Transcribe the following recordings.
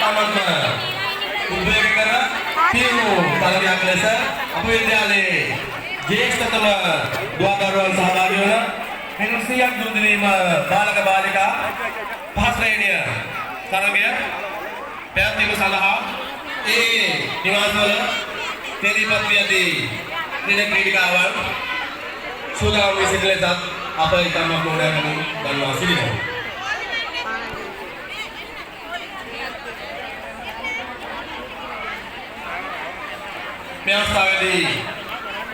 ඉතාමත්ම උද්වේගකර පියුණු තරගයක් ලෙස අප විද්‍යාලයේ ජ්‍යෙෂ්ඨතම දුවදරුවන් සහභාගී වන 100ක් දුරු දිවීම බාලක බාලිකා පහ ශ්‍රේණිය තරගය පැවැත්වීම සඳහා ඒ නිවාසවල තෙලිපත් වී ඇති ක්‍රීඩිකාවන් සූදානම් වී සිටින ලෙසත් අප ඉතාමත් ගෞරවයෙන් දන්වා සිටිනවා. මේ අවස්ථාවේදී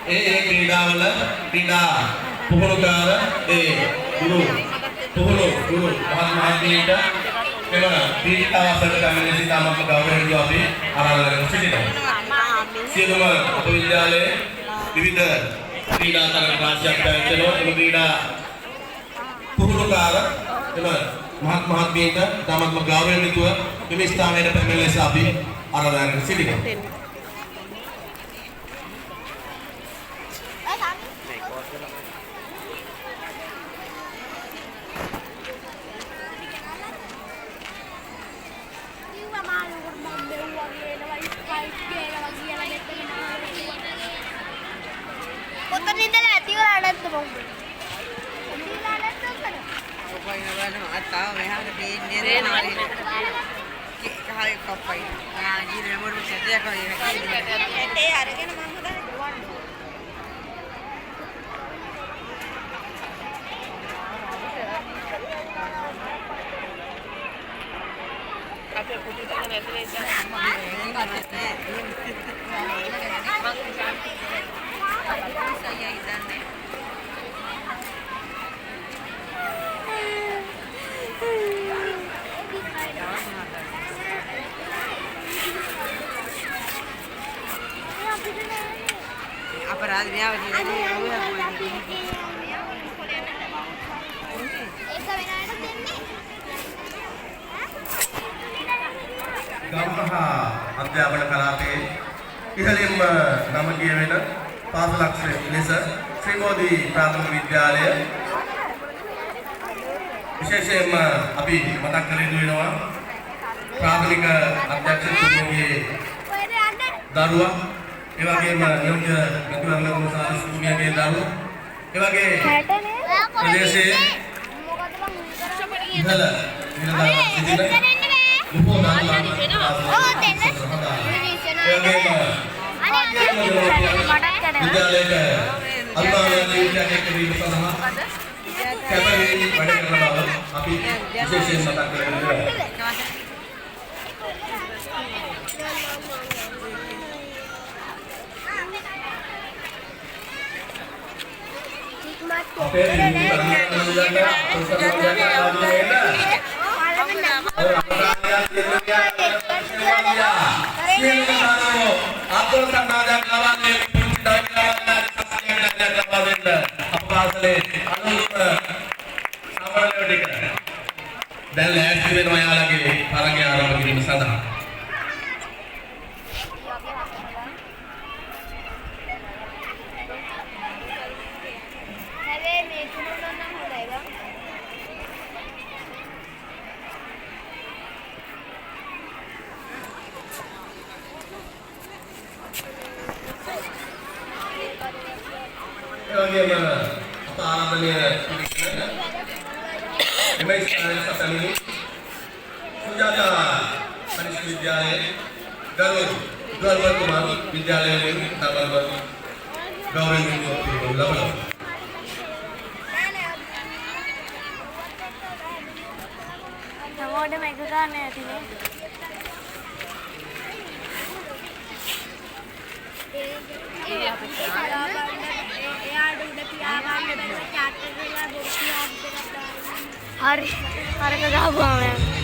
ඒ ක්‍රීඩාවල ක්‍රීඩා පුහුණුකාර ගුරු මහත්මයාට එම ක්‍රීඩාව අසලට පැමිණ සිටාමත් ගෞරවයෙන් අපි ආරාධනා කරමු සිටිනවා. සියලුම අප විද්‍යාලයේ විවිධ ක්‍රීඩා තරග රාශියක් පැවැත්වෙනවා. එම ක්‍රීඩා පුහුණුකාර එම මහත්මයාට ඉතාමත්ම ගෞරවයෙන් යුතුව මෙම ස්ථානයට පැමිණ ලෙස අපි ආරාධනා කරමු සිටිනවා. अपराध ගම්පහ අධ්‍යාපන කලාපයේ ඉහළින්ම නම කියවෙන පාසලක් ලෙස ශ්‍රී බෝධි ප්‍රාථමික විද්‍යාලය විශේෂයෙන්ම අපි මතක් කර යුතු වෙනවා ප්‍රාථමික අධ්‍යක්ෂකතුමියගේ දරුවා ඒ වගේම යෝග්‍ය විද්‍යාලය සාස්ෘතිකයේ දරුවා ඒ වගේ ප්‍රදේශයේ ඉහළ නිලධාරීන් Abdul Sanada Kawan dan lagi bermain lagi orang yang orang begini sana. Bagaimana apa-apanya Memang sekarang saat ini Sujata Manis Widyalaya Garut Garut Kumar Widyalaya ini tambah gawe ini lama. Kamu udah megang ya sini? Hari kagak